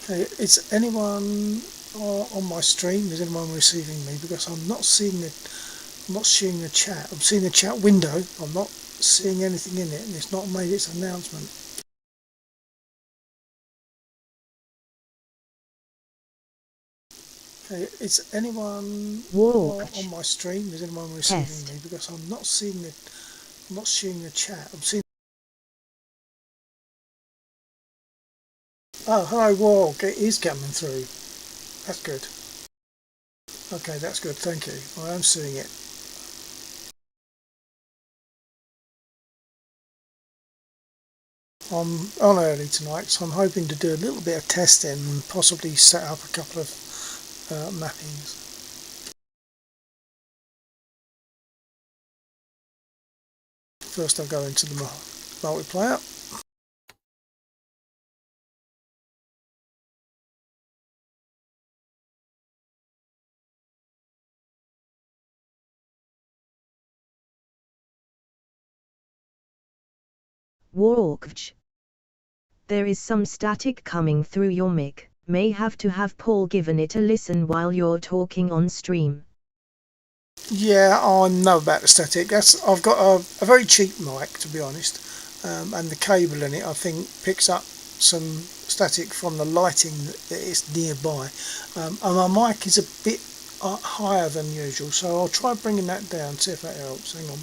Okay, is anyone on my stream? Is anyone receiving me? Because I'm not seeing the chat. I'm seeing the chat window. I'm not seeing anything in it, and it's not made its announcement. Okay, is anyone on Walked. my stream? Is anyone receiving Test. me? Because I'm not seeing the chat. I'm seeing. Oh, hello, Walk. It is coming through. That's good. Okay, that's good. Thank you. I am seeing it. I'm on early tonight, so I'm hoping to do a little bit of testing and possibly set up a couple of mappings. First, I'll go into the multiplayer. Walked. There is some static coming through your mic. May have to have Paul given it a listen while you're talking on stream. Yeah, I know about the static. I've got a very cheap mic, to be honest, and the cable in it I think picks up some static from the lighting that is nearby, and my mic is a bit higher than usual, so I'll try bringing that down, see if that helps. Hang on.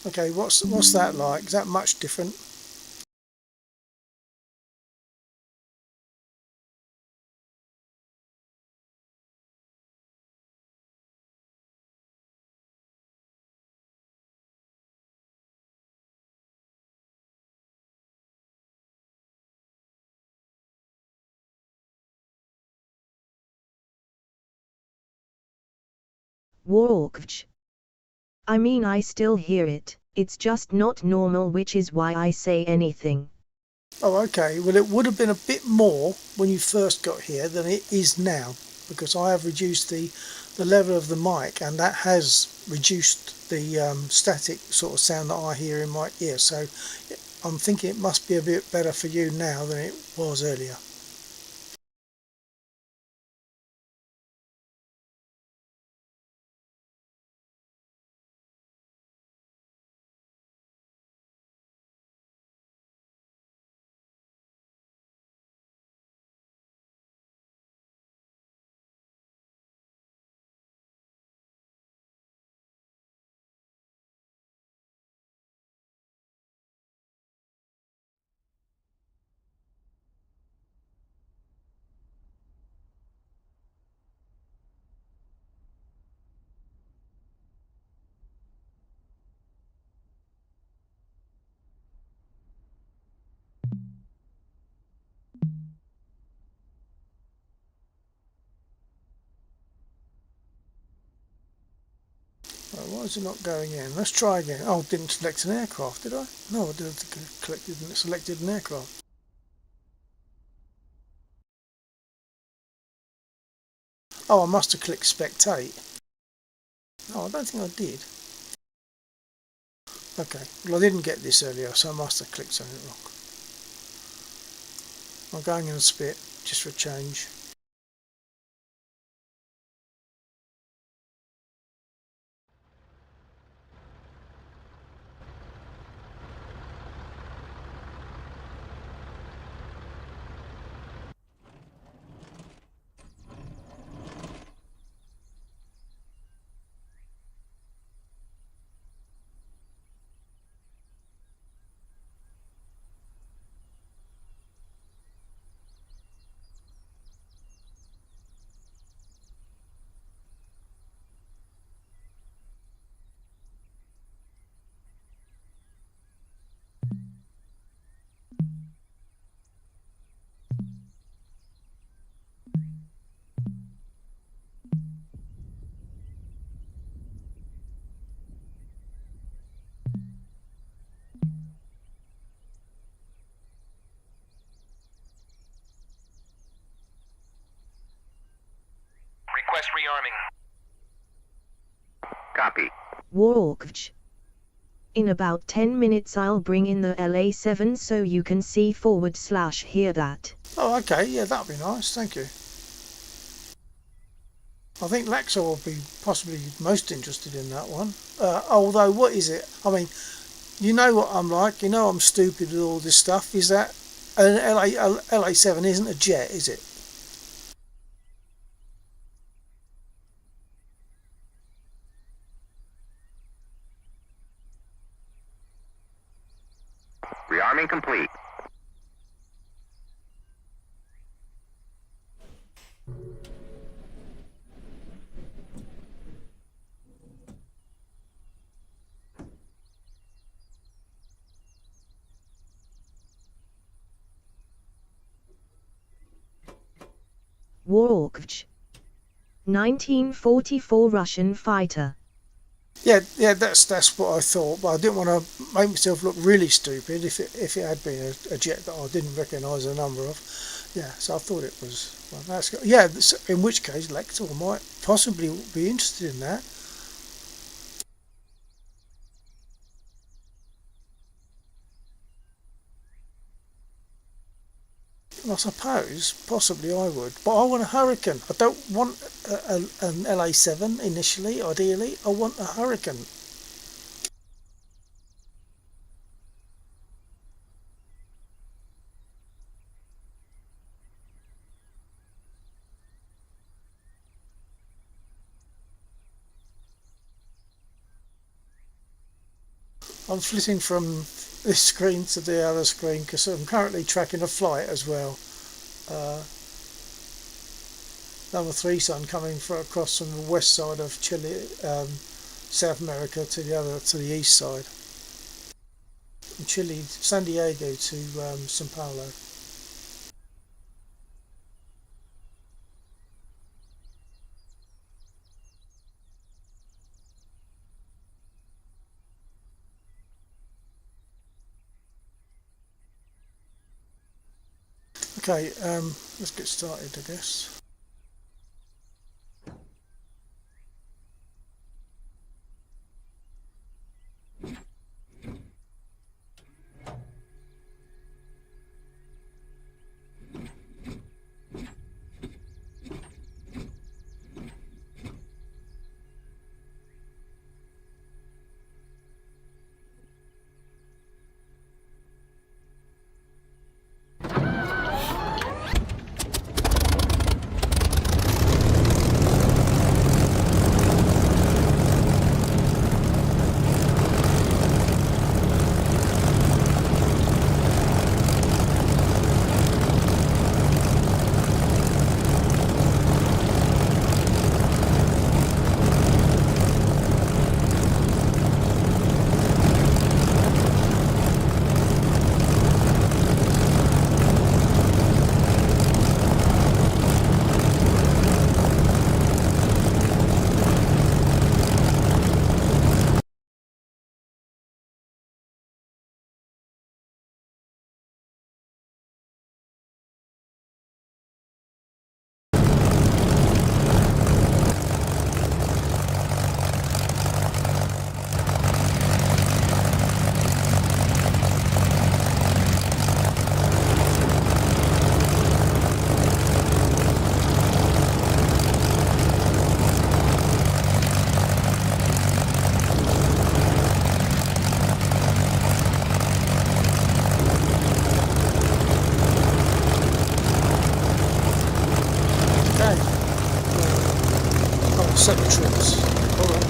Okay, what's that like? Is that much different? Walked. I mean, I still hear it. It's just not normal, which is why I say anything. Oh, okay. Well, it would have been a bit more when you first got here than it is now, because I have reduced the level of the mic, and that has reduced the static sort of sound that I hear in my ear. So I'm thinking it must be a bit better for you now than it was earlier. Right, why is it not going in? Let's try again. Oh, didn't select an aircraft, did I? No, I didn't selected an aircraft. Oh, I must have clicked spectate. No, I don't think I did. Okay, well I didn't get this earlier, so I must have clicked something wrong. I'm going in a spit, just for a change. Request rearming. Copy. Walked. In about 10 minutes I'll bring in the LA7 so you can see / hear that. Oh, okay, yeah, that'd be nice, thank you. I think Laxo will be possibly most interested in that one. Although, what is it? I mean, you know what I'm like, you know I'm stupid with all this stuff. Is that an LA7 isn't a jet, is it? Rearming complete. Warokvch. 1944 Russian fighter. Yeah, that's what I thought, but I didn't want to make myself look really stupid if it had been a jet that I didn't recognise the number of. Yeah, so I thought it was. Well, that's good. Yeah, in which case Lector might possibly be interested in that. I suppose possibly I would, but I want a Hurricane. I don't want an LA7 initially. Ideally, I want a Hurricane. I'm flitting from this screen to the other screen because I'm currently tracking a flight as well. Number 3 sun coming across from the west side of Chile, South America to the east side. From Chile, San Diego to Sao Paulo. Okay, let's get started, I guess. Seven trips. All right.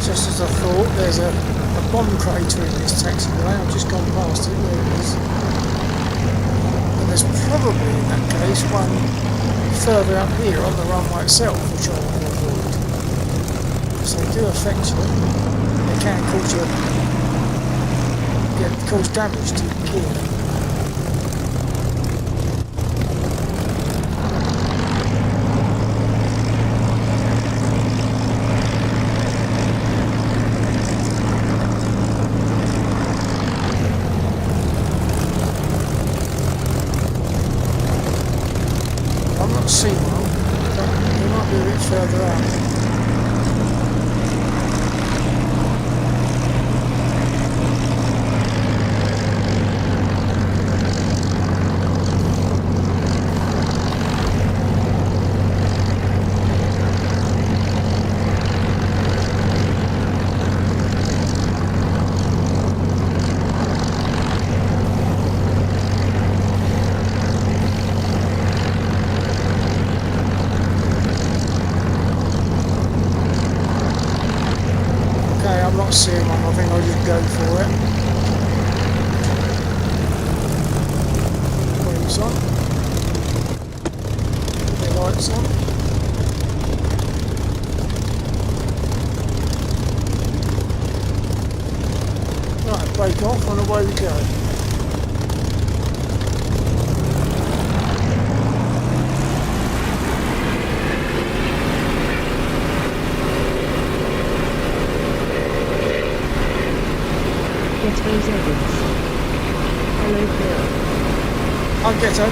Just as I thought, there's a bomb crater in this taxiway. I've just gone past it, there it is. And there's probably, in that case, one further up here on the runway itself, which I want to avoid. So they do affect you. They can cause damage to your gear. See one, but we might be a bit further out. I'm not seeing one, I think I'll just go for it. Wings on. The lights on. Right, break off and away we go. Ghetto's Evans. Hello Bill. I'm Ghetto.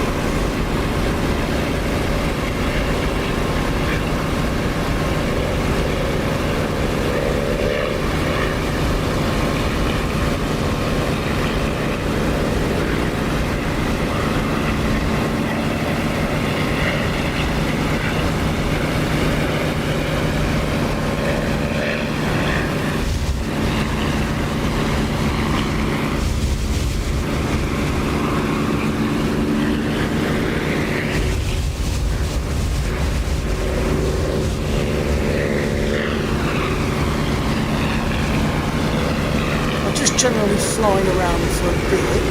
Generally flying around for a bit,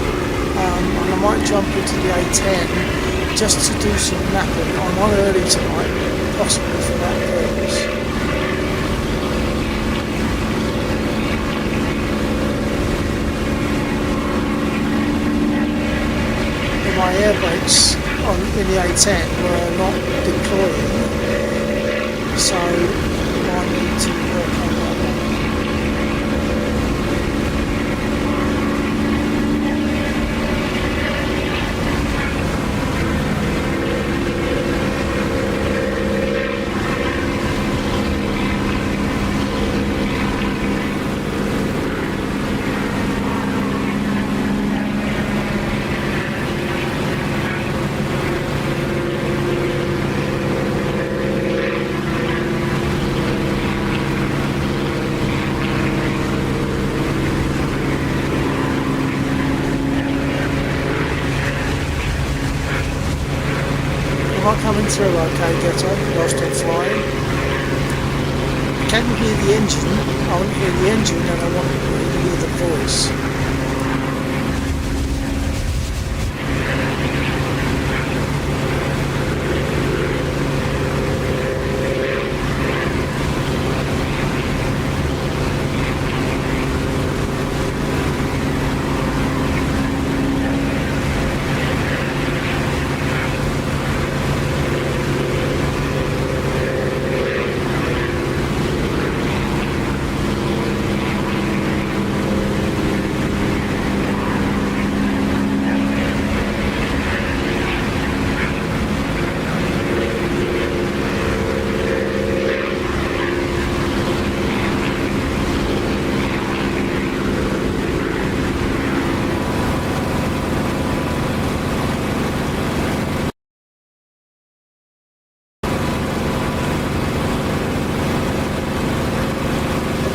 and I might jump into the A10 just to do some napping. I'm on early tonight, possibly for that purpose. And my air brakes in the A10 were not deploying, so I need to work on that one. Am I coming through okay, Ghetto, whilst I'm flying? Can you hear the engine? I want to hear the engine and I want to hear the voice.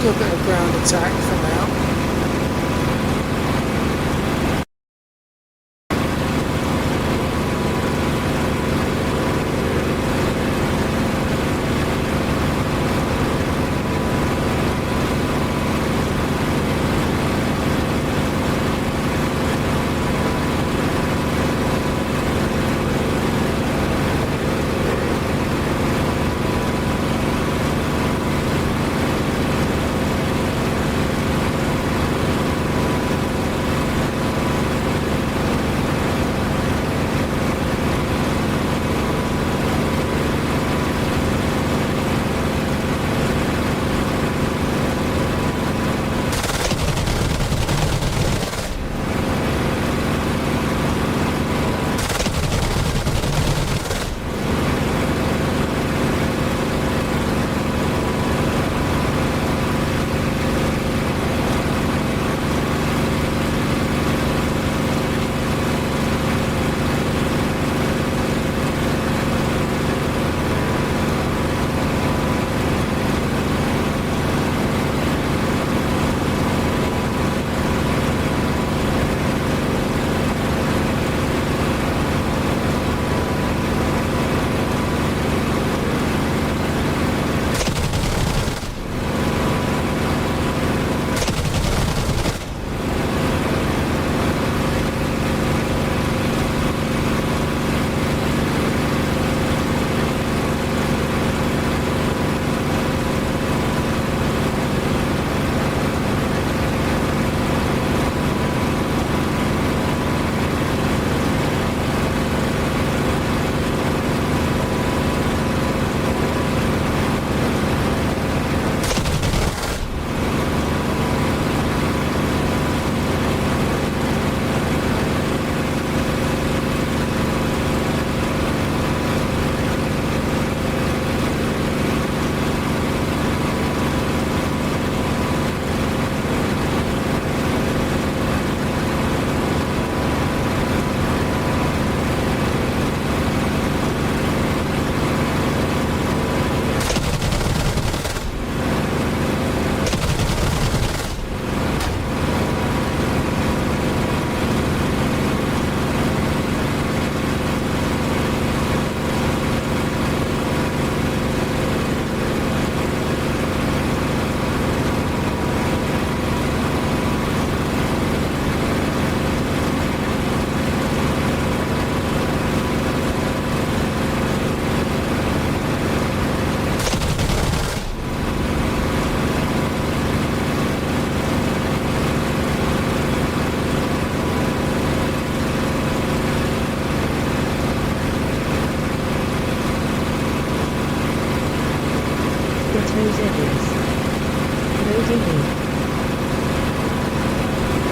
Do a bit of ground attack for now. me.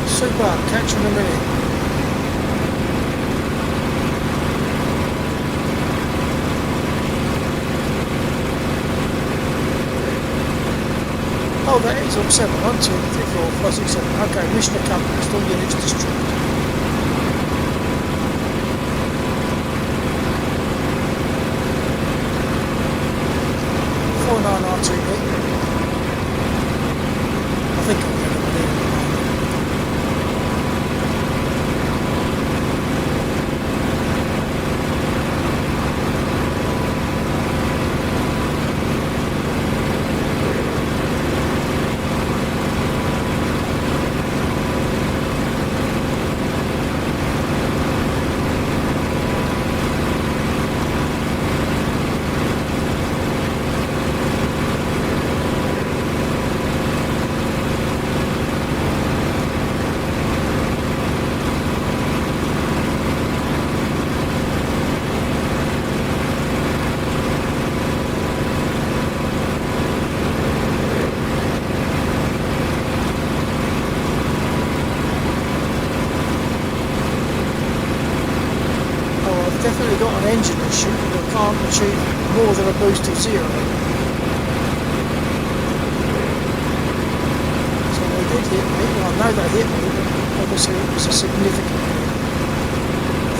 Super, catch you in a minute. Oh, that is on 7. 1, 2, 3, 4, 5, 6, 7. Okay, mission accomplished. All units destroyed. RTV. I think I'm going to do it. Definitely got an engine issue, but can't achieve more than a boost of 0. So they did hit me. Well, I know they hit me, but obviously it was a significant hit.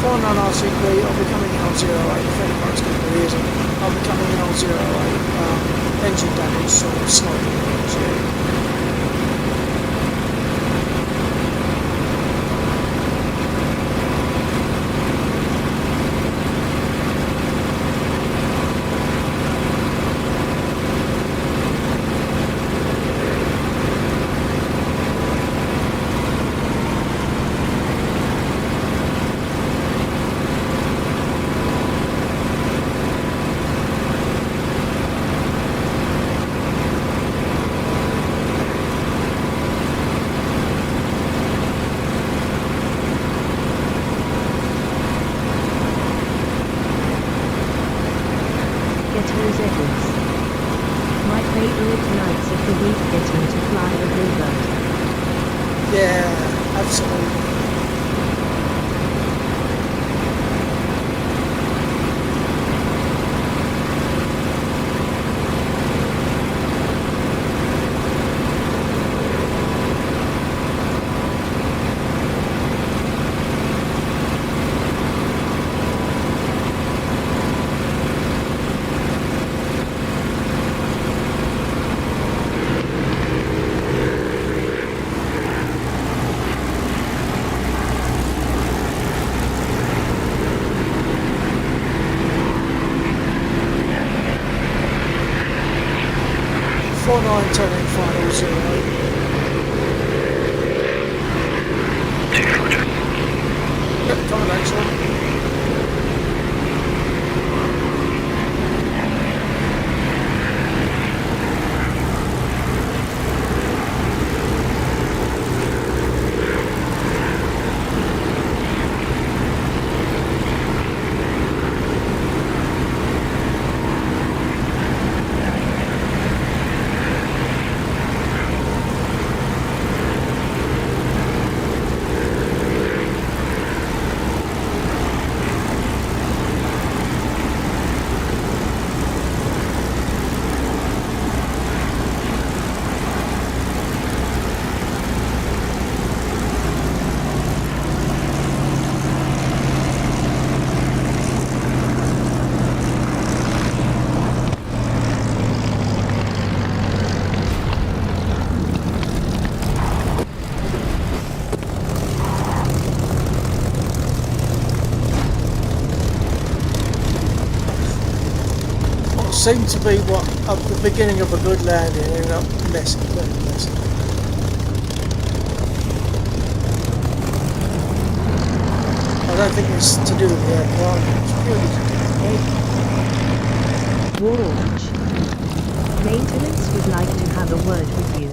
49 RCB, I'll be coming in on 08. If anybody's got the reason, I'll be coming in on 08. Engine damage, so slightly damage. My favourite nights of the week getting to fly a bluebird. Yeah, absolutely. Turning final 0. Yep, coming actually. Seemed to be what at the beginning of a good landing ended up messing. I don't think it's to do with the aircraft, it's purely to do with me. Watch. Maintenance would like to have a word with you.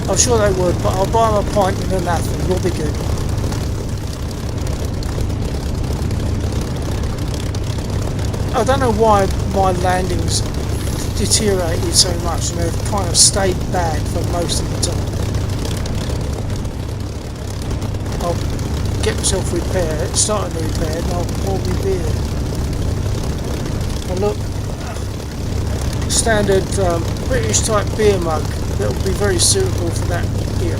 I'm sure they would, but I'll buy them a pint and an apple, we'll be good. I don't know why my landings deteriorated so much and they've kind of stayed bad for most of the time. I'll get myself repaired, starting to repair, and I'll pour my beer. And look, standard British type beer mug that will be very suitable for that era.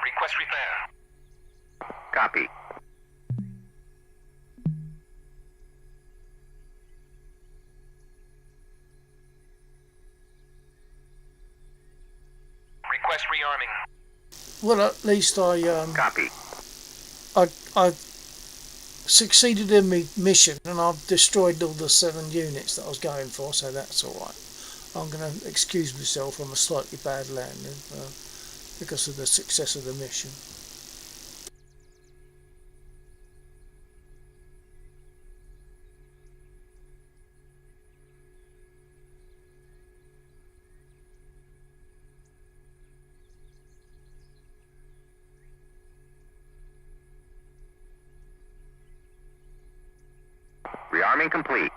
Request repair. Copy. Request rearming. Well, at least Copy. I succeeded in my mission and I've destroyed all the 7 units that I was going for, so that's alright. I'm going to excuse myself from a slightly bad landing because of the success of the mission. Rearming complete.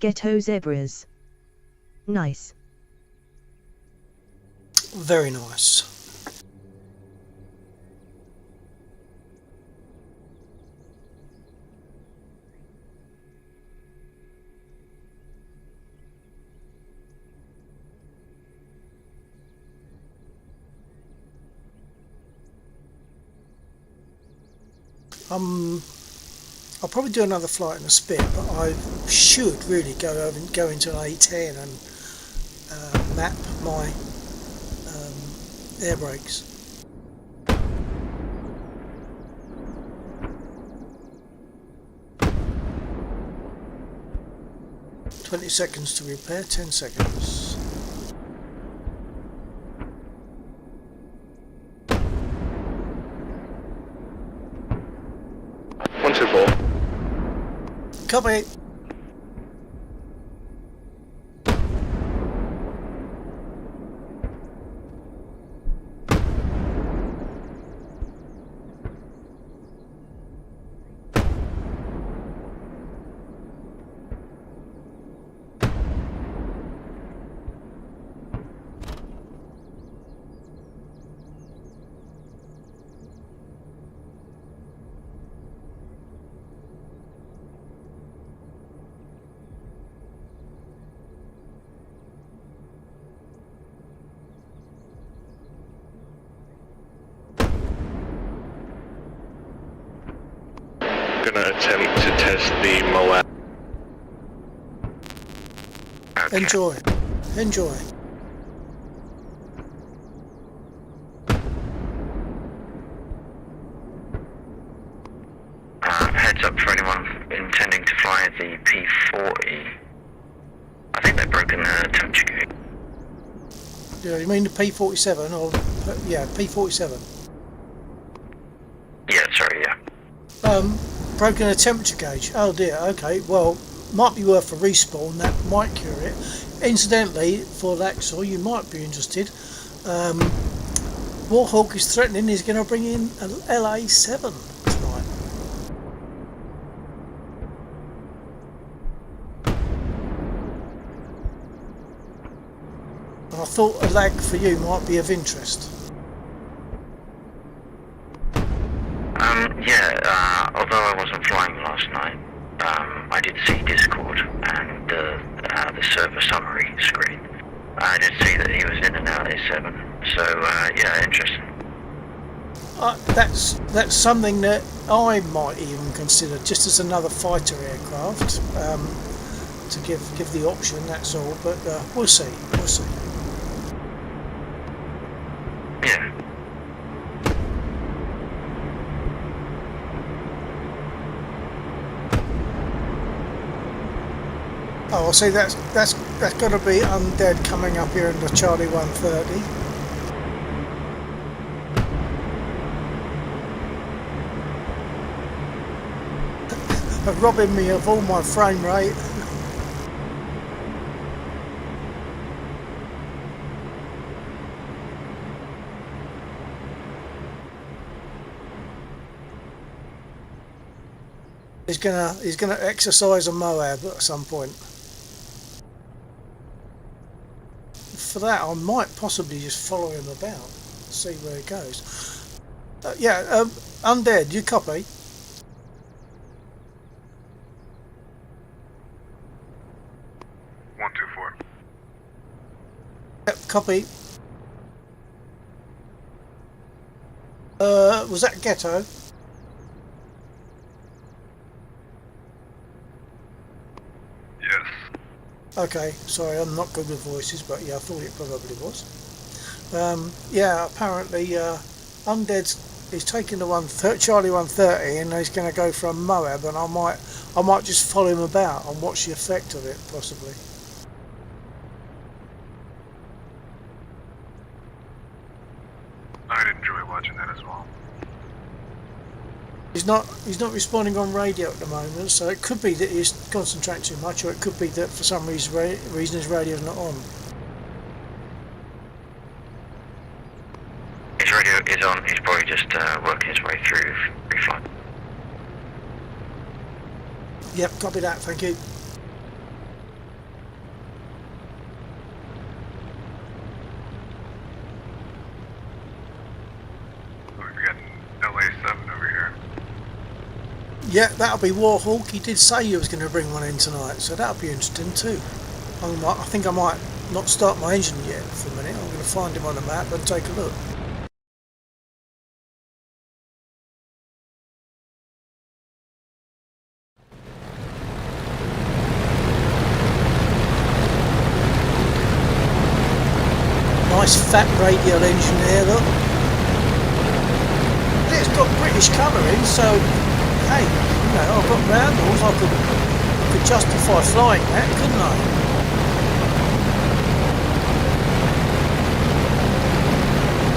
Ghetto zebras. Nice. Very nice. I'll probably do another flight in a spit, but I should really go into an A10 and map my air brakes. "20 seconds to repair, 10 seconds. Copy. Gonna attempt to test the Moab. Enjoy. Enjoy. Heads up for anyone intending to fly the P40. I think they've broken the temperature gauge. Yeah, you mean the P47 or yeah, P47? Yeah, sorry, yeah. Broken a temperature gauge. Oh dear. Okay. Well, might be worth a respawn. That might cure it. Incidentally, for Laxor, you might be interested. Warhawk is threatening he's going to bring in an LA7 tonight. And I thought a lag for you might be of interest. Although I wasn't flying last night, I did see Discord and the server summary screen. I did see that he was in an LA7, so yeah, interesting. That's something that I might even consider, just as another fighter aircraft, to give the option. That's all, but we'll see. We'll see. Yeah. Oh, I see. That's got to be Undead coming up here into Charlie 130. Robbing me of all my frame rate. He's gonna exercise a Moab at some point. For that, I might possibly just follow him about, see where he goes. Undead, you copy? 124. Yep, copy. Was that Ghetto? Yes. Okay, sorry, I'm not good with voices, but yeah, I thought it probably was. Apparently, Undead's he's taking the Charlie 130, and he's going to go for a Moab, and I might just follow him about and watch the effect of it, possibly. I'd enjoy watching that as well. He's not responding on radio at the moment, so it could be that he's concentrating too much, or it could be that for some reason his radio's not on. His radio is on. He's probably just working his way through reflight. Yep, copy that, thank you. We've got LA7 over here. Yeah, that'll be Warhawk. He did say he was going to bring one in tonight, so that'll be interesting too. I think I might not start my engine yet for a minute. I'm going to find him on the map and take a look. Nice fat radial engine there, look. It's got British colouring, so hey, I've got roundels. I could justify flying that, couldn't I?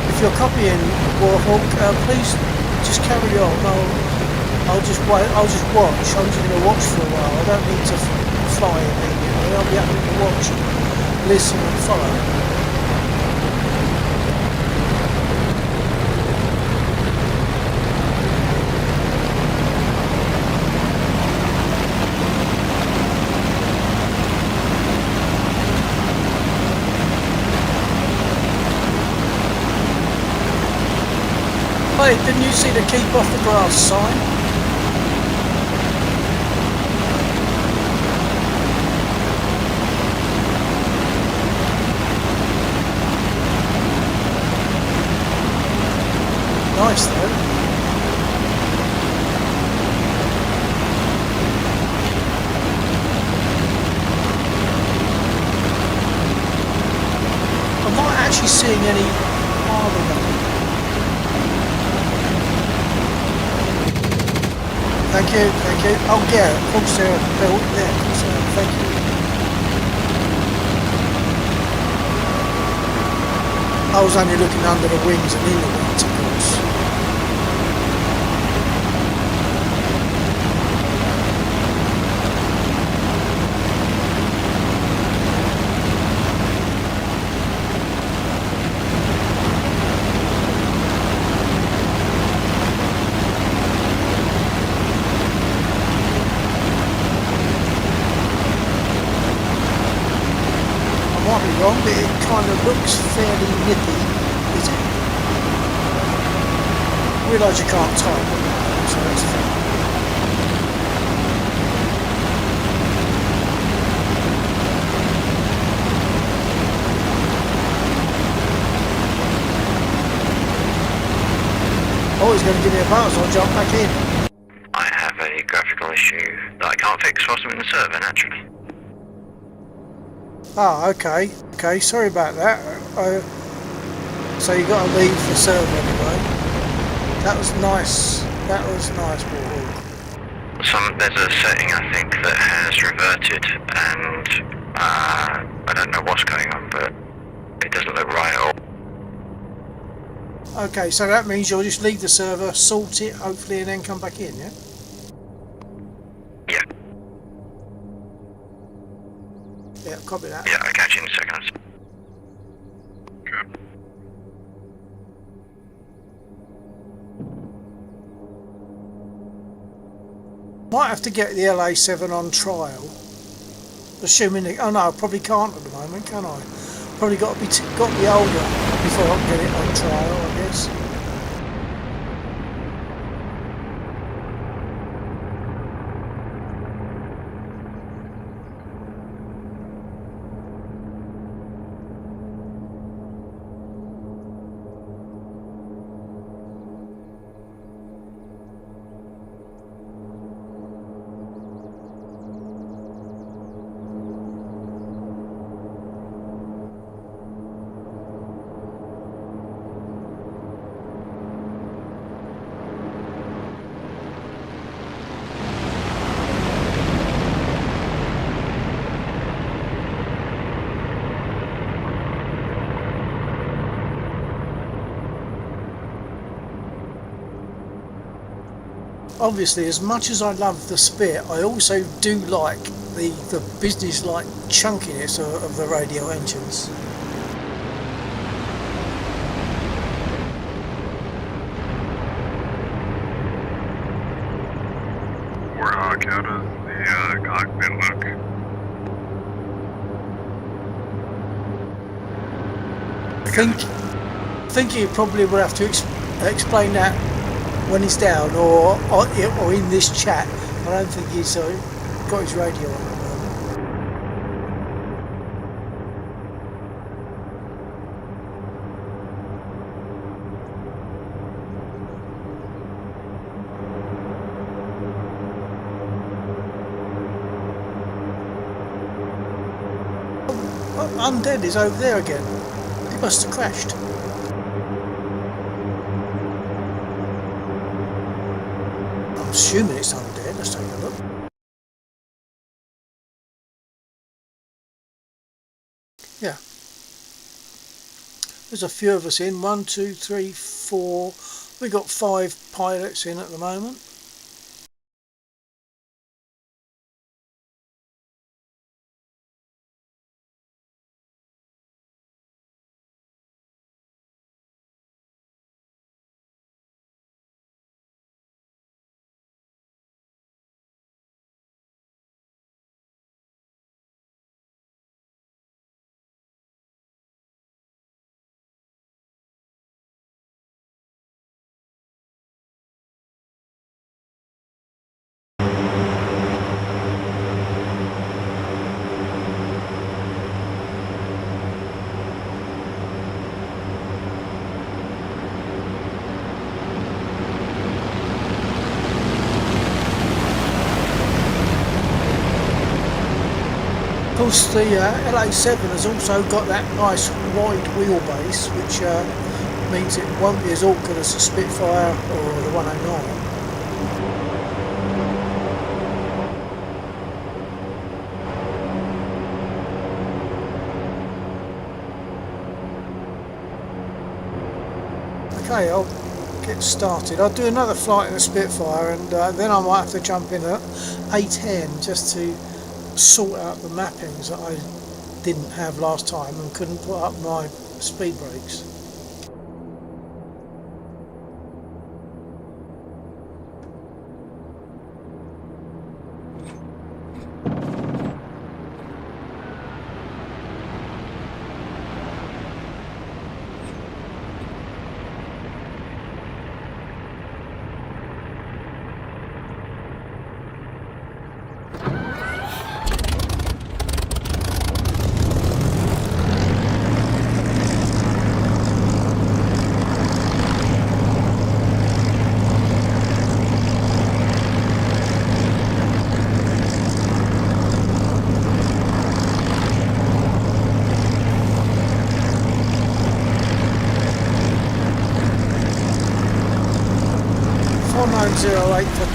If you're copying Warhawk, please just carry on. I'll just wait. I'll just watch. I'm just going to watch for a while. I don't need to fly immediately. I'll be happy to watch, listen, and follow. Hey, didn't you see the keep off the grass sign? Nice though. I'm not actually seeing any harm in that. Thank you. Oh yeah, of course they're built there, so thank you. I was only looking under the wings and in the wings, of course. might be wrong, but it kind of looks fairly nippy. Is it? I realise you can't type on that, so that's fine. Oh, he's going to give me a buzz, I'll jump back in. I have a graphical issue that I can't fix whilst I'm in the server, naturally. Ah, okay. Okay, sorry about that. So you got to leave the server anyway. That was nice. That was nice, Warhawk. There's a setting, I think, that has reverted, and I don't know what's going on, but it doesn't look right at all. Okay, so that means you'll just leave the server, sort it, hopefully, and then come back in, yeah? Yeah. Yeah, copy that. Yeah, I'll catch you in a second. Okay. Might have to get the LA7 on trial. Assuming it, oh no, I probably can't at the moment, can I? Probably got to be older before I can get it on trial, I guess. Obviously, as much as I love the Spit, I also do like the business-like chunkiness of the radio engines. Warhawk, how does the cockpit look? I think you probably will have to explain that when he's down, or in this chat. I don't think he's got his radio on at the moment. Undead is over there again. He must have crashed. I'm assuming it's undead. Let's take a look. Yeah. There's a few of us in. 1, 2, 3, 4. We've got 5 pilots in at the moment. Of course, the LA7 has also got that nice wide wheelbase, which means it won't be as awkward as the Spitfire or the 109. Okay, I'll get started. I'll do another flight in the Spitfire, and then I might have to jump in at A10 just to sort out the mappings that I didn't have last time and couldn't put up my speed brakes.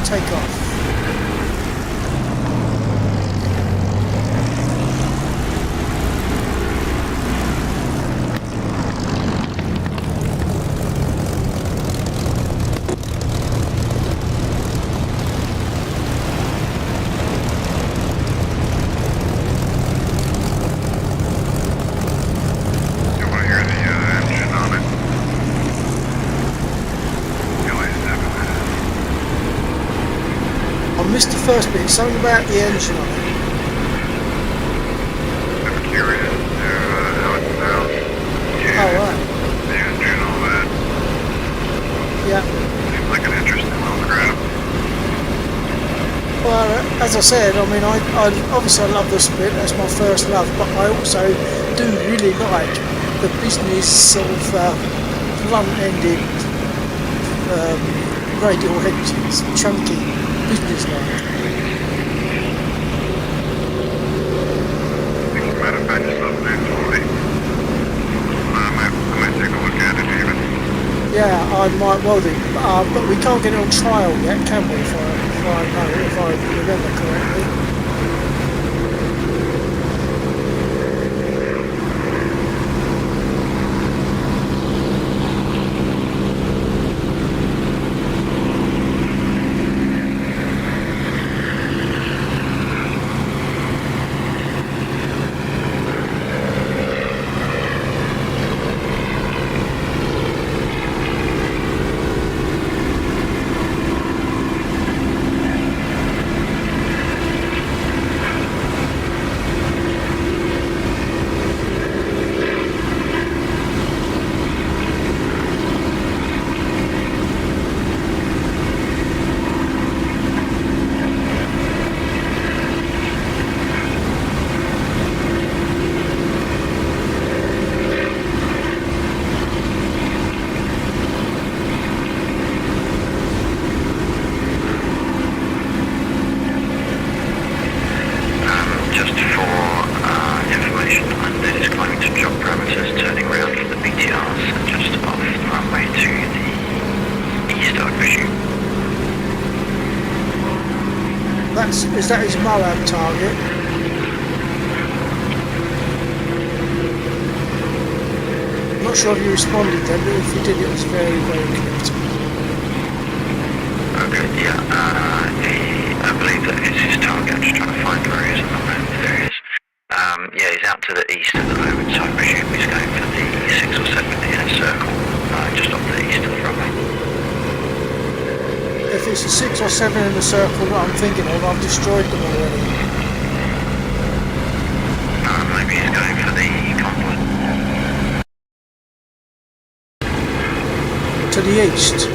take off. You want to hear the engine on it? LA7. I missed the first bit, something about the engine on it. I'm curious to how it sounds. Yeah, Oh, right. the engine, all that. Yeah. Seems like an interesting little craft. Well, as I said, I mean, I obviously I love the split, that's my first love, but I also do really like the business sort of blunt-ended radial engines, chunky, business-like. I think you might have found yourself an 840. I might take a look at it even. Yeah, I might well do, but we can't get it on trial yet, can we, if I remember correctly? Just for information, I'm then is climbing to job parameters, turning around for the BTRs, just off the runway to the east, I presume. Is that his Moab target? I'm not sure if you responded then, but if you did, it was very, very clear to me. Okay, yeah, I believe that is his target. I'm just trying to find where he is at the moment. There he is. Yeah, he's out to the east at the moment, so I presume he's going for the 6 or 7 inner circle, just off the east of the runway. If it's a 6 or 7 in the circle that I'm thinking of, I've destroyed them already. Maybe he's going for the convoy. To the east.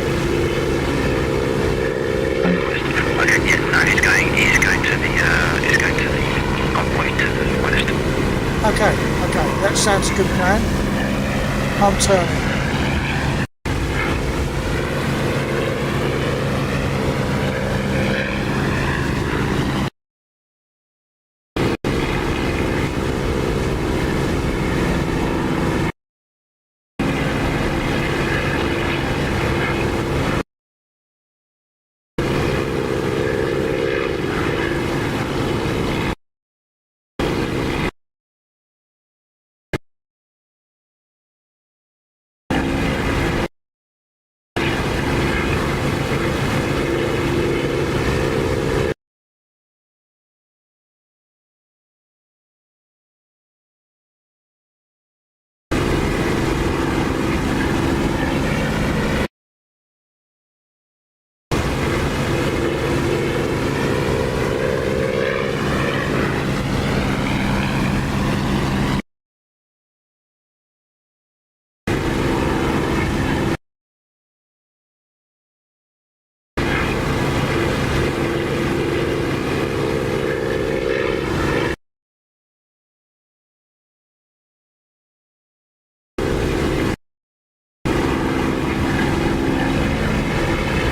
Okay, yeah, no, he's going to the convoy to the west. Okay, that sounds a good plan. I'm turning.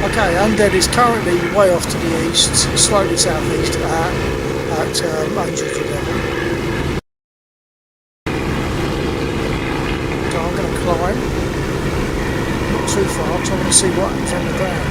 Okay, Undead is currently way off to the east, slightly southeast at unusual level. So I'm going to climb, not too far, because I want to see what happens on the ground.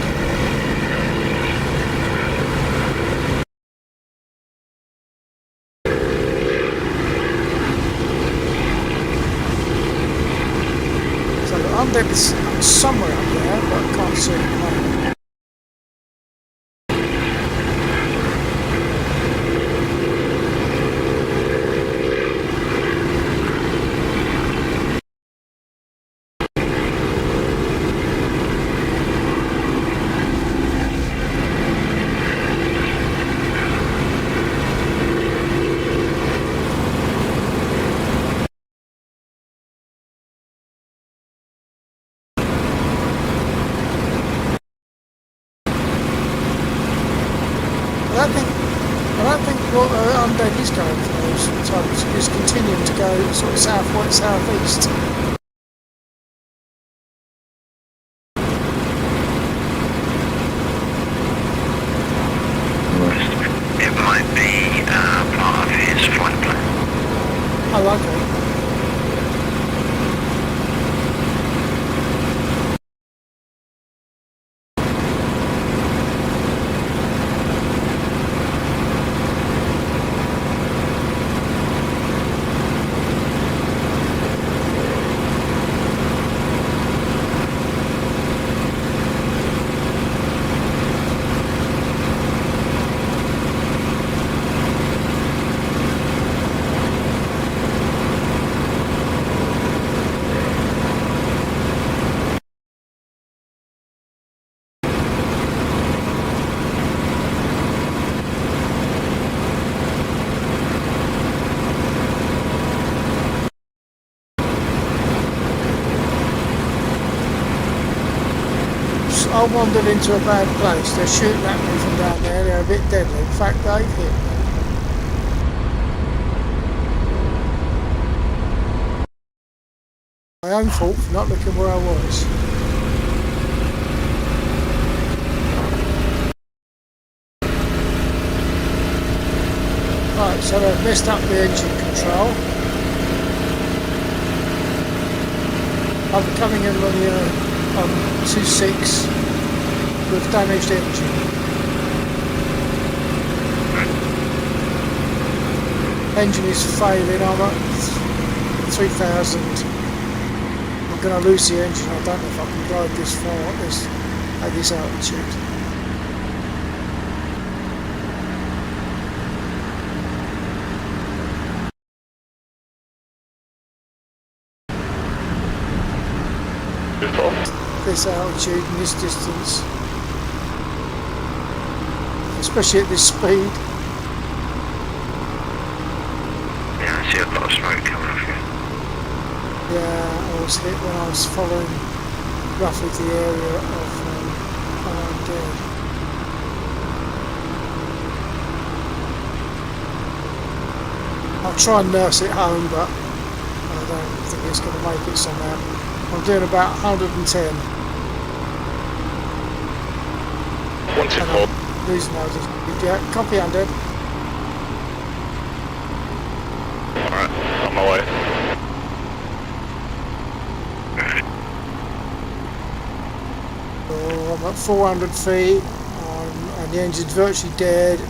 I don't think what Undead is going for is continuing to go sort of southwest, southeast. It might be part of his flight plan. Oh, okay. I wandered into a bad place. They're shooting at me from down there. They're a bit deadly. In fact, they've hit me. My own fault for not looking where I was. Right, so they've messed up the engine control. I'm coming in on 2.6 with damaged engine. Engine is failing. I'm at 3,000. I'm going to lose the engine. I don't know if I can ride this far at this altitude. This altitude and this distance, especially at this speed. Yeah, I see a lot of smoke coming off here. Yeah, I was hit when I was following roughly the area of Undead. I'll try and nurse it home, but I don't think it's going to make it somehow. I'm doing about 110. Once it's full. Losing altitude. Yeah, copy Undead. Alright, on my way. So I'm at 400 feet, and the engine's virtually dead.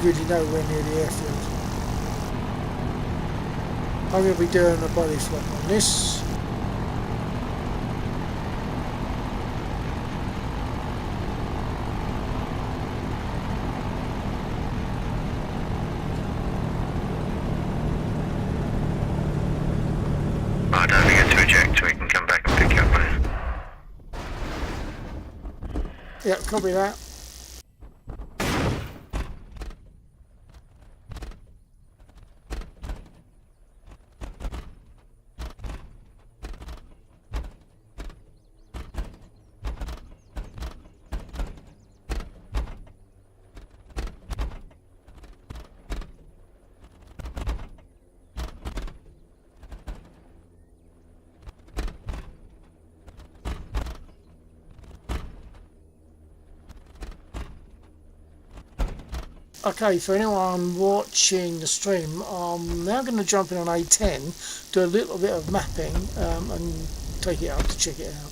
Really nowhere near the airfield. I'm going to be doing a body flop on this. I don't forget to eject so we can come back and pick you up there. Yeah, copy that. Okay, for anyone watching the stream, I'm now going to jump in on A10, do a little bit of mapping, and take it out to check it out.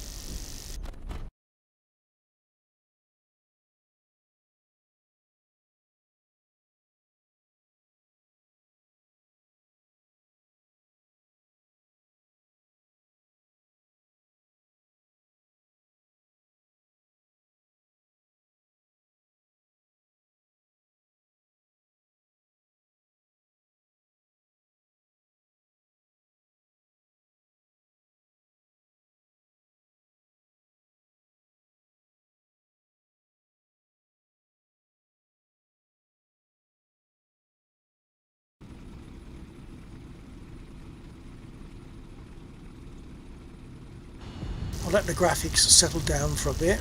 I'll let the graphics settle down for a bit.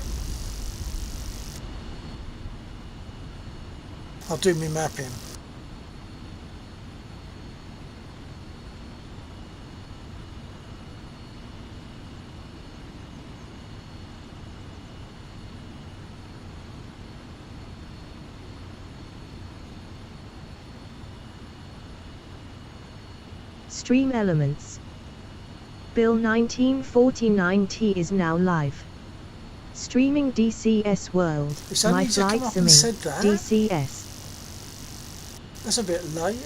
I'll do my mapping. Stream elements. Bill 1949T is now live. Streaming DCS World. It's only My to come Flight up and Simming. said that. DCS. That's a bit late.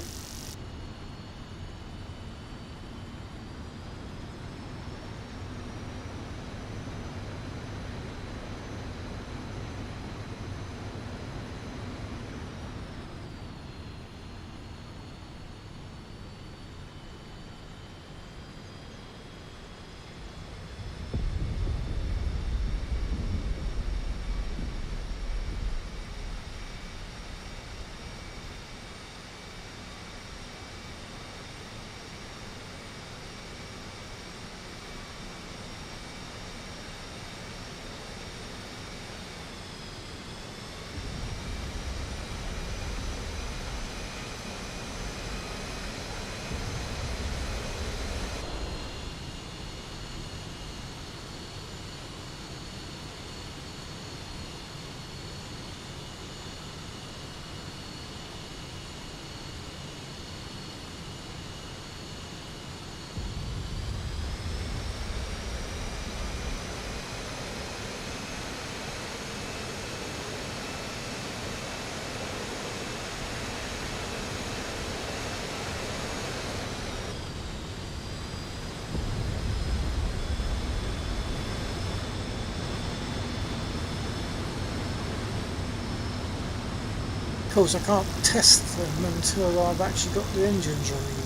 Of course, I can't test them until I've actually got the engines running.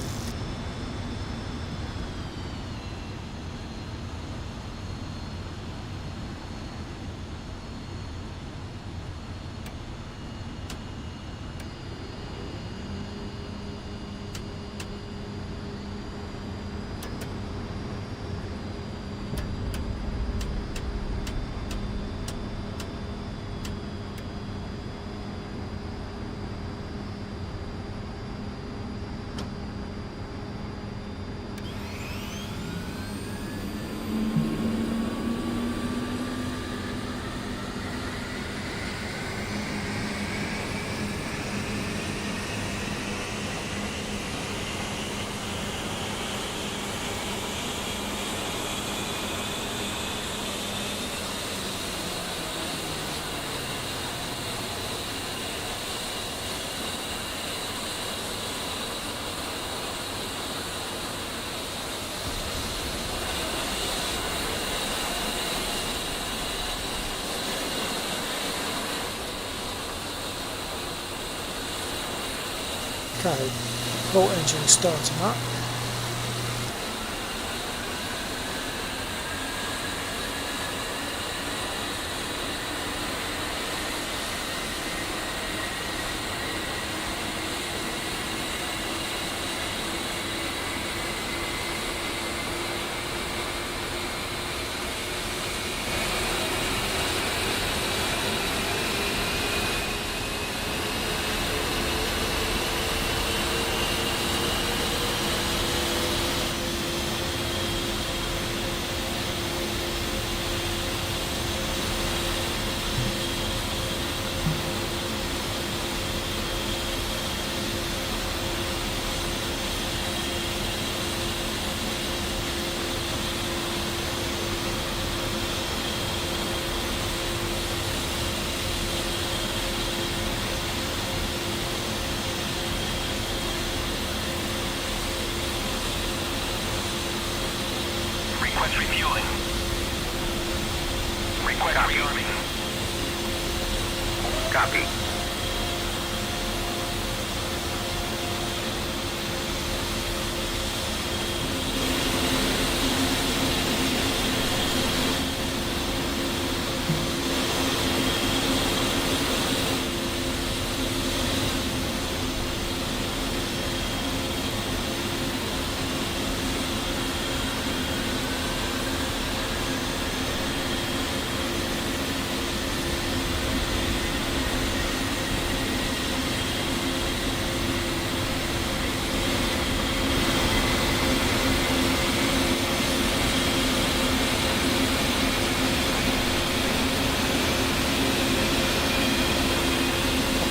Okay, port engine starting up. Request refueling. Request rearming. Copy.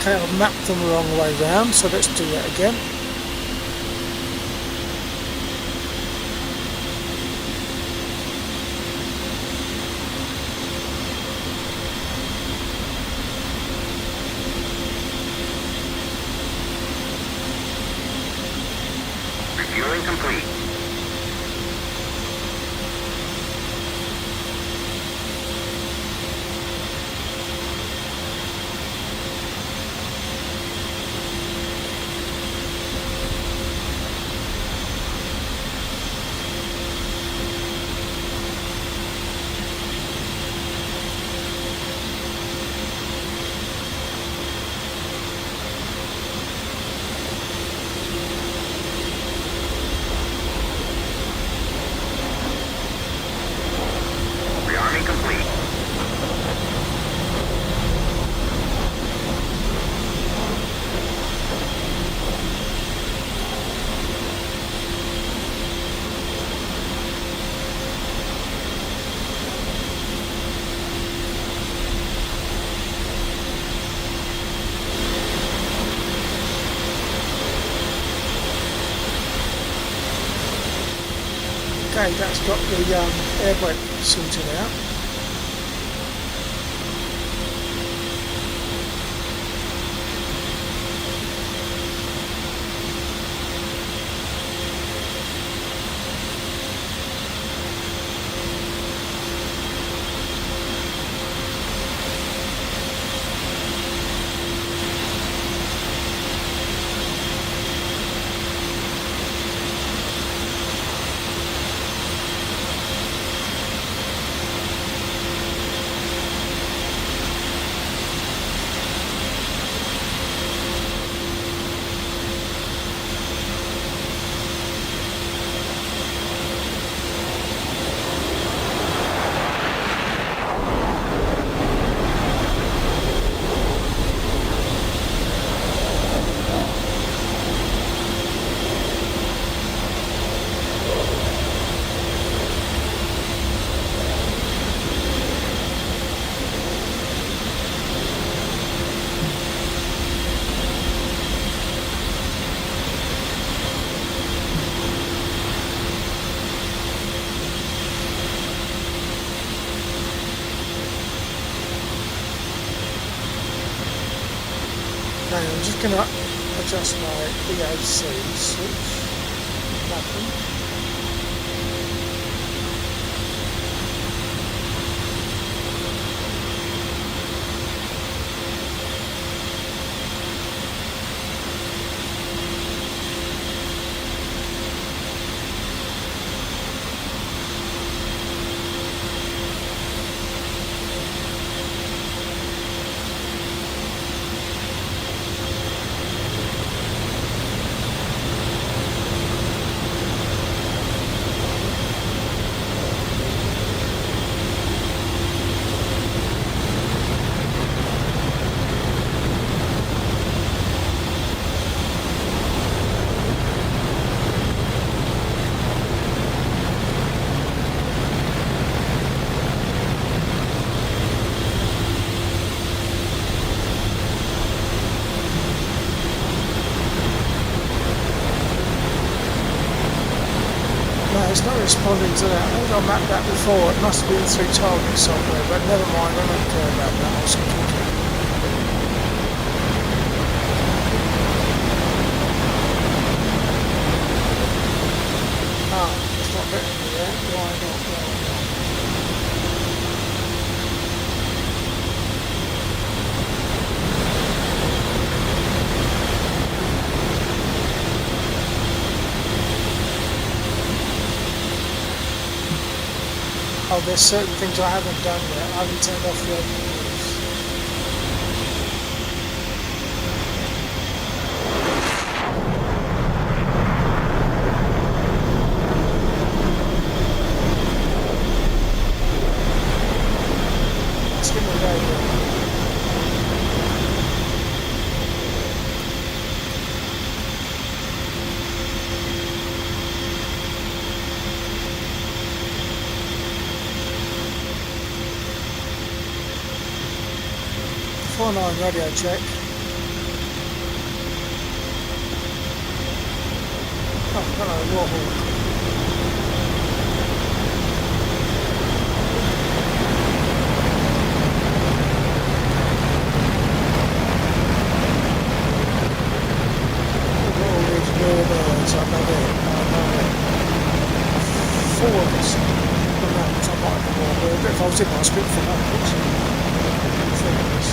Okay, I've mapped them the wrong way round, so let's do that again. Refueling complete. Rearming complete. Okay, that's got the air brake sorted out. Okay, I'm just going to adjust my EAC switch. Nothing. No, it's not responding to that. I think I mapped that before. It must have been through target software, but never mind. I don't care about that. I'll just keep it. Ah, it's not letting me there. Why not? Why not? Oh, there's certain things I haven't done yet. I haven't turned off the open roofs. Let's get my radio. Four 9 radio check. Hello, Warhawk. All these warbirds, I know it. Four of us. Well, no, I might have a warbird, but if I was in my Spitfire, of course. Four of us.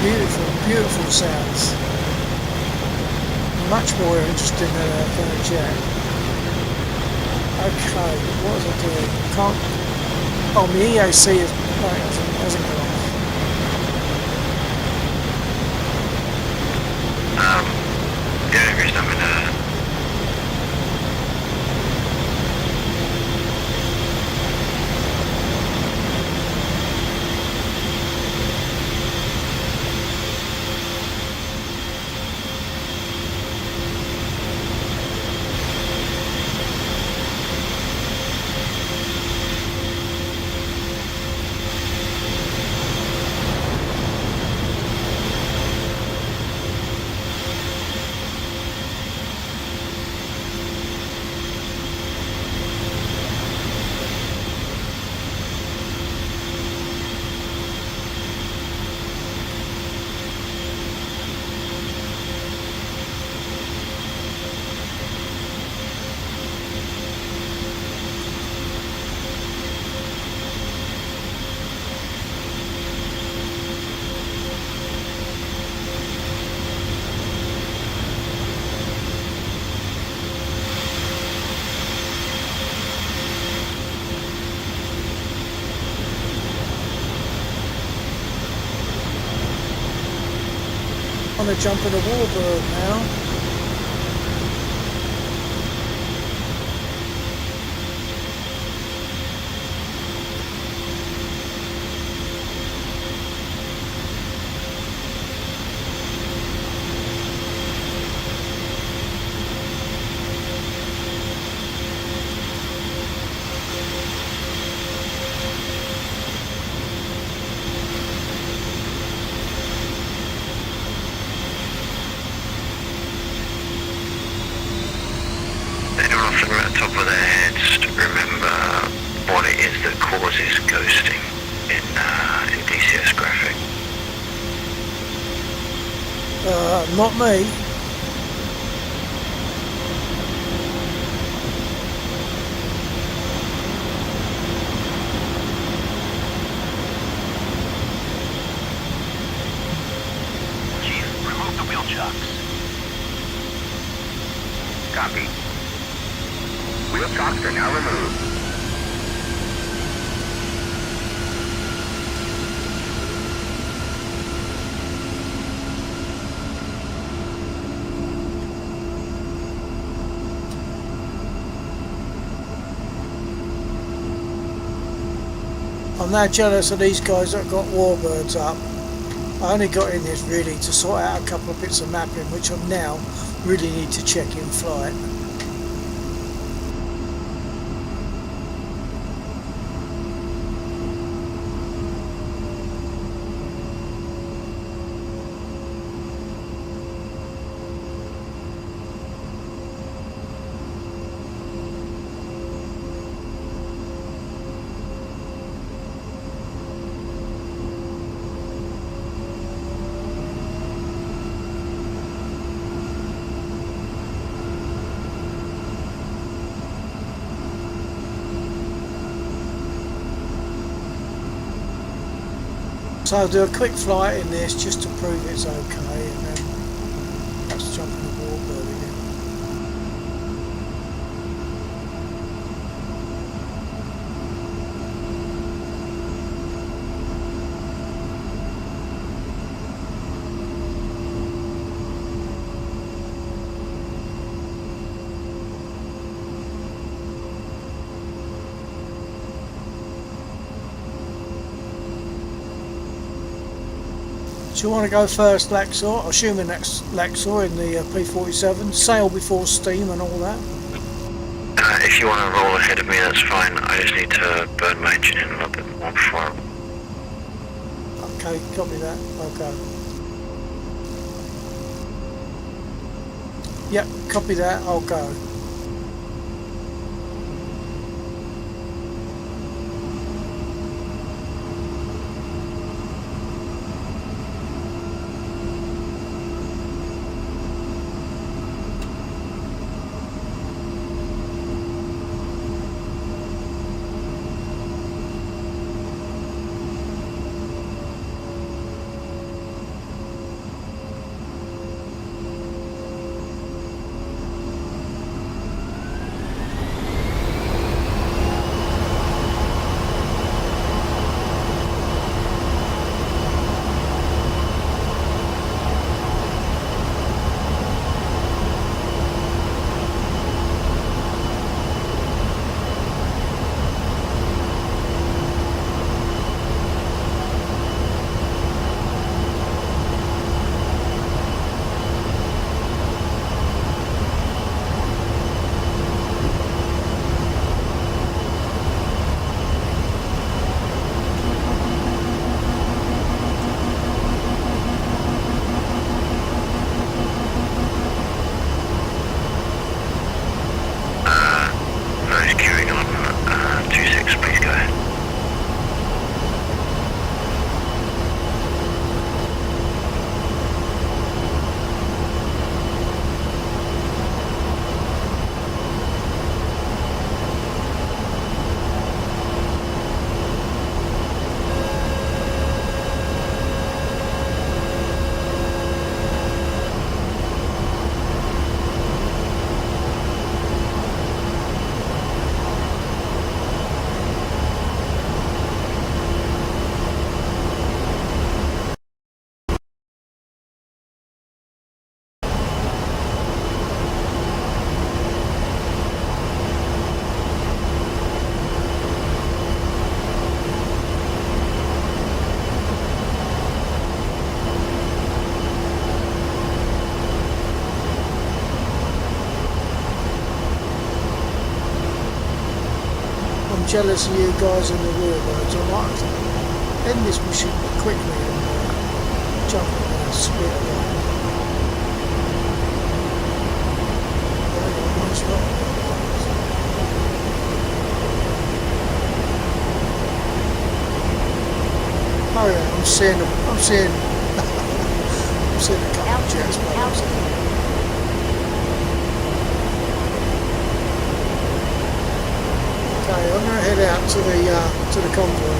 Beautiful, beautiful sounds. Much more interesting than a jet. Okay, what was I doing? Can't. Oh, my EAC is. No, it hasn't gone off. The only reason I'm in a I'm going to jump in a warbird now. anyone off them at the top of their heads remember what it is that causes ghosting in DCS graphic? Not me. Chief, remove the wheel chocks. Copy. Wheel chocks are now removed. I'm now jealous of these guys that got warbirds up. I only got in this really to sort out a couple of bits of mapping, which I now really need to check in flight. So I'll do a quick flight in this just to prove it's okay, and then let's jump in the warbird again. Do you want to go first, Laxor? Assuming that's Laxor in the P-47, sail before steam and all that. If you want to roll ahead of me, that's fine. I just need to burn my engine in a little bit more before I... Okay, copy that. Okay. Yep, copy that, I'll go. Nose queuing on 26, please go ahead. I'm jealous of you guys in the wheelbirds. I might have to end this mission quickly and jump in a speed line. Nice one. Oh yeah, I'm seeing I'm seeing a couple of jets by themselves. Okay, I'm going to head out to the convoy.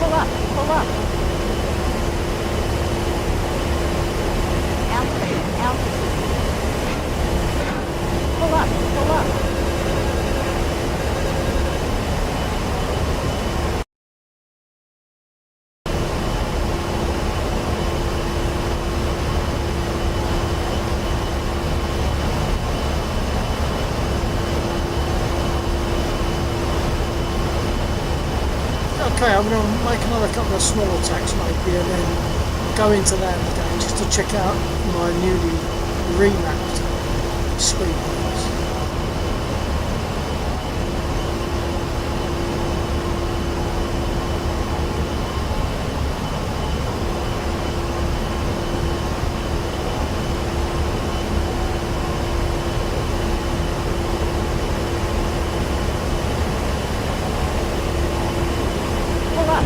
Pull up. Pull up. Altitude. Pull up. Okay, I'm going to make another couple of small attacks maybe and then go into land again just to check out my newly remapped speed limits. Pull up.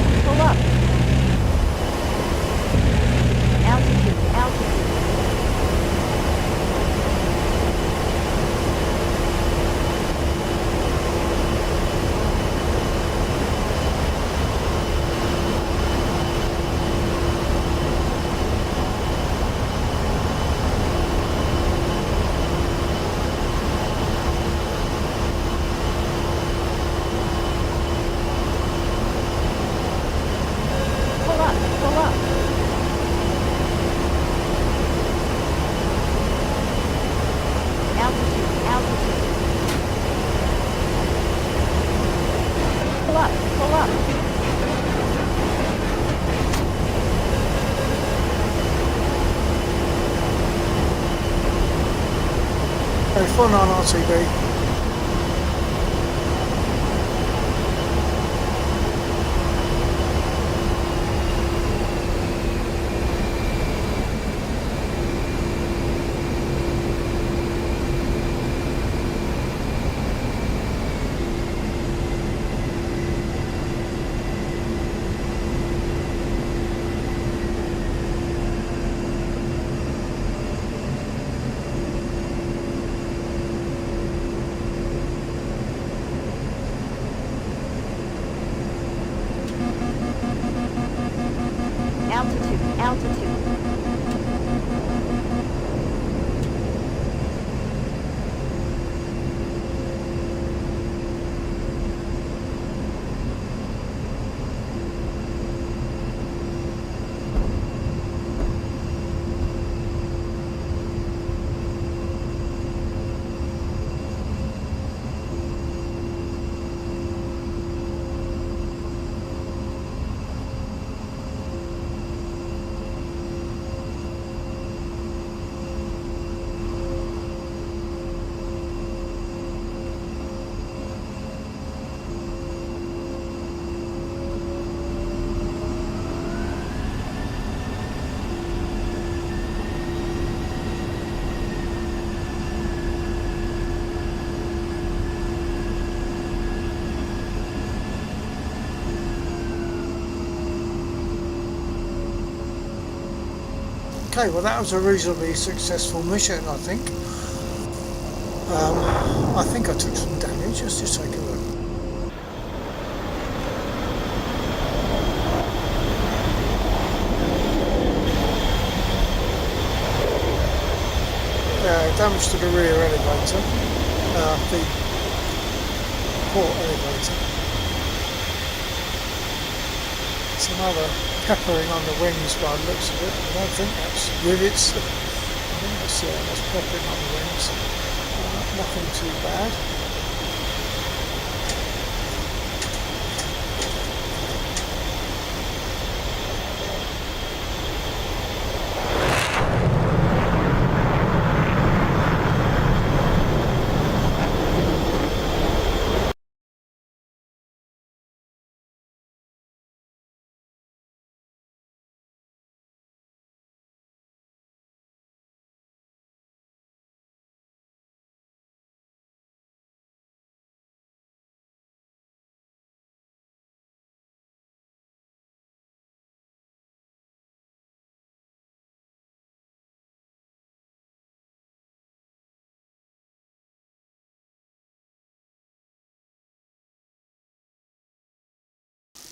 Full on RTB. Altitude, altitude. Okay, well that was a reasonably successful mission, I think. I think I took some damage. Let's just take a look. Damage to the rear elevator, the port elevator. Some other peppering on the wings by the looks of it. I don't think that's rivets. I think that's peppering on the wings. Nothing too bad.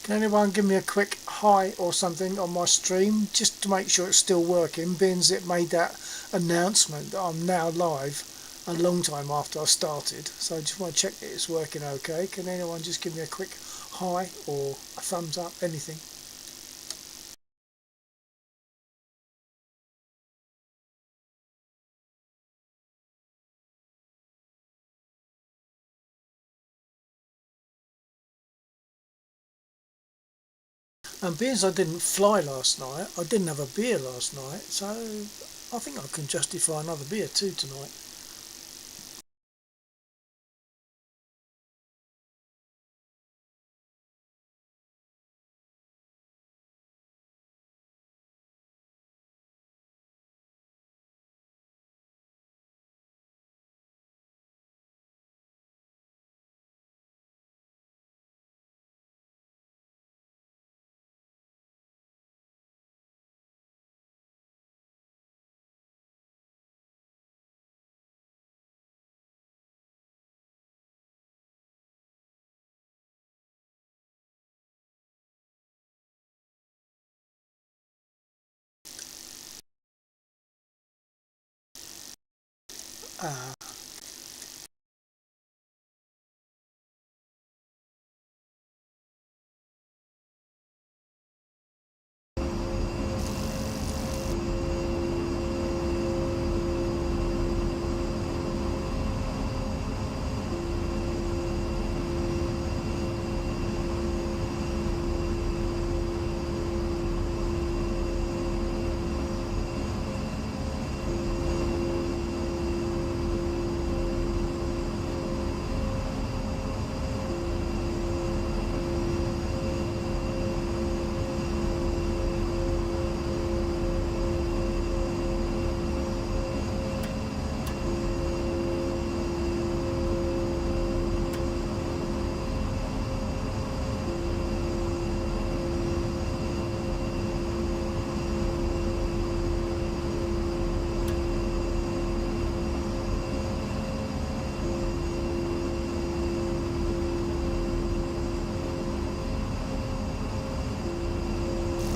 Can anyone give me a quick hi or something on my stream just to make sure it's still working, being as it made that announcement that I'm now live a long time after I started. So I just want to check that it's working okay. Can anyone just give me a quick hi or a thumbs up, anything? And being as I didn't fly last night, I didn't have a beer last night, so I think I can justify another beer too tonight. Uh,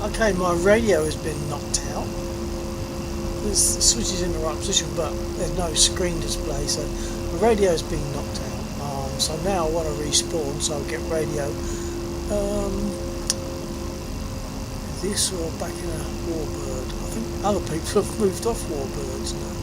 Okay, my radio has been knocked out. The switch is in the right position, but there's no screen display, so the radio has been knocked out. So now I want to respawn, so I'll get radio. This or back in a Warbird. I think other people have moved off Warbirds now.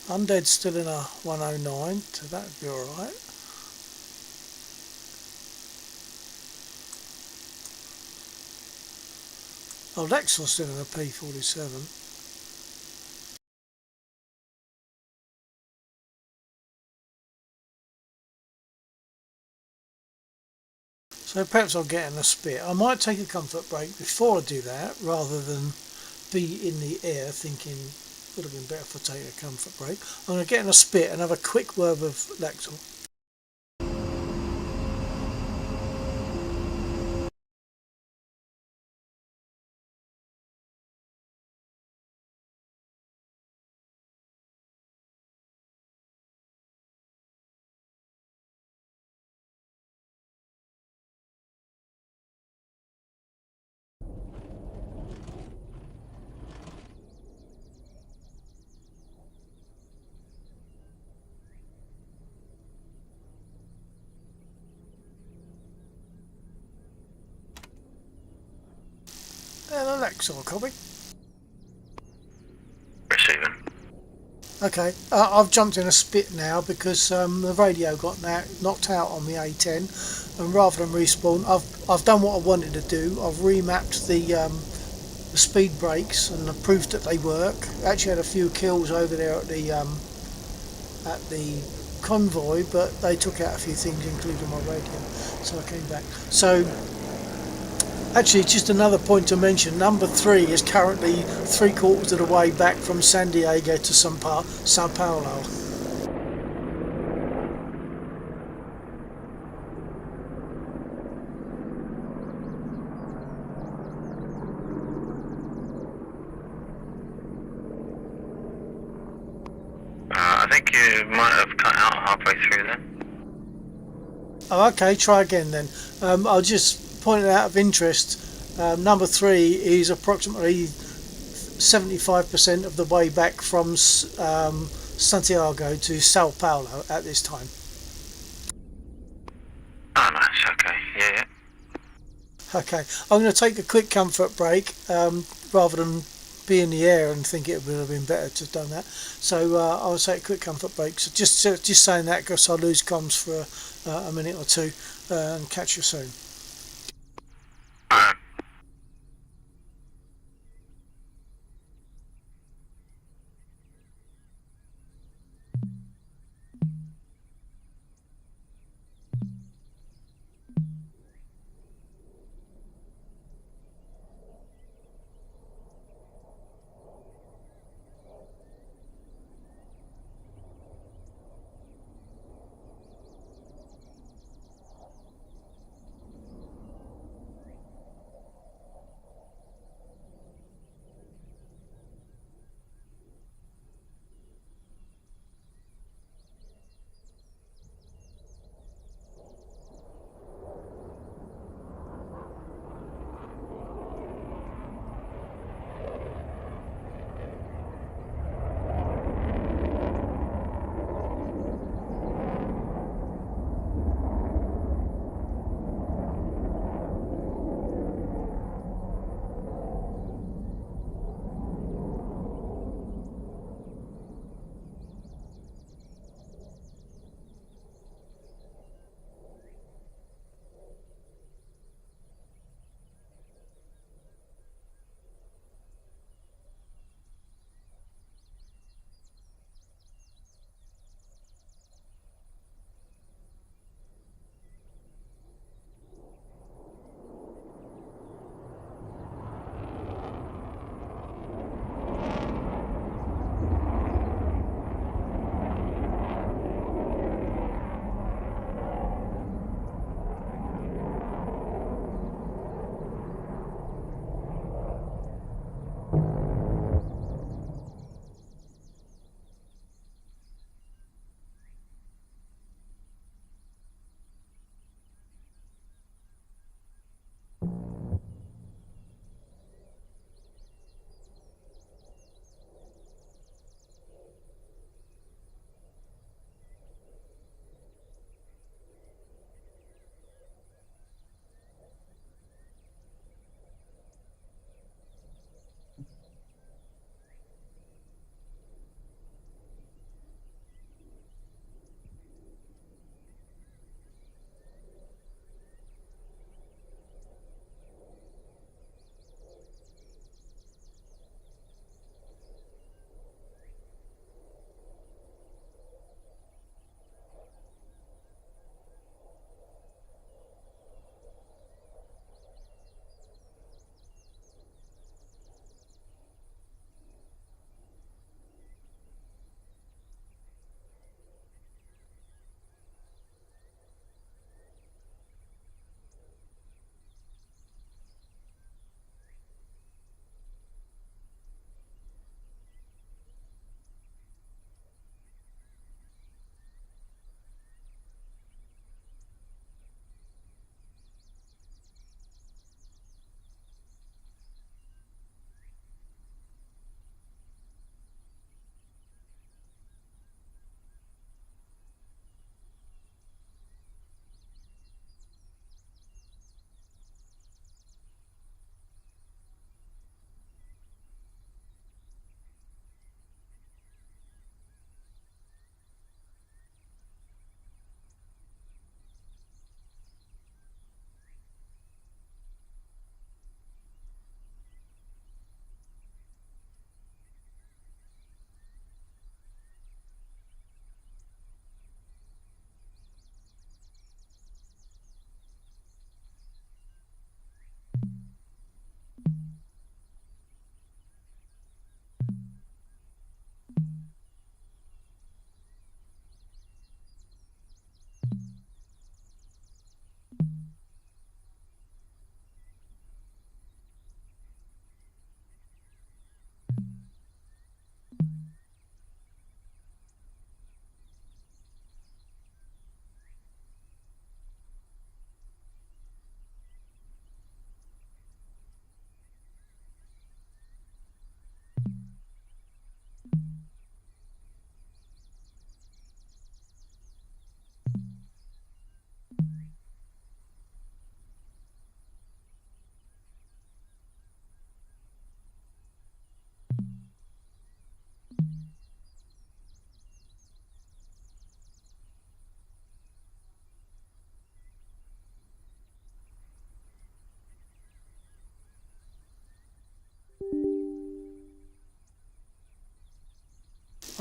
Undead's still in a 109, so that'd be alright. Oh, Lexel's still in a P47. So perhaps I'll get in a spit. I might take a comfort break before I do that, rather than be in the air thinking would have been better if I take a comfort break. I'm going to get in a spit and have a quick word with Lexel. Hello Lexel, copy. Receiving. Okay, I've jumped in a spit now because the radio got knocked out on the A10, and rather than respawn, I've done what I wanted to do. I've remapped the speed brakes and the proof that they work. Actually had a few kills over there at the convoy, but they took out a few things, including my radio, so I came back. So actually, just another point to mention, number 3 is currently 3/4 of the way back from San Diego to Sao Paulo. I think you might have cut out halfway through then. Oh, okay, try again then. I'll just point it out of interest. Number 3 is approximately 75% of the way back from Santiago to Sao Paulo at this time. Oh, nice, okay, yeah. Okay, I'm going to take a quick comfort break rather than be in the air and think it would have been better to have done that. So I'll take a quick comfort break. So just saying that because I'll lose comms for a minute or two and catch you soon. Alright.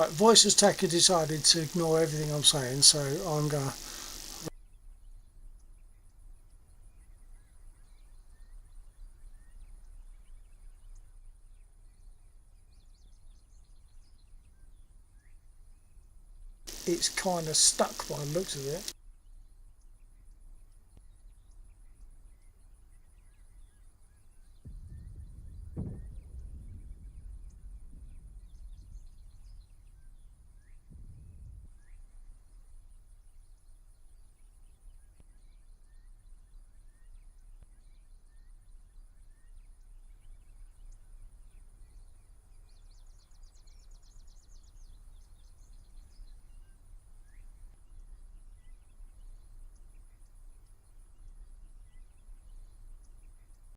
Right, voice has decided to ignore everything I'm saying, so I'm gonna. It's kind of stuck by the looks of it.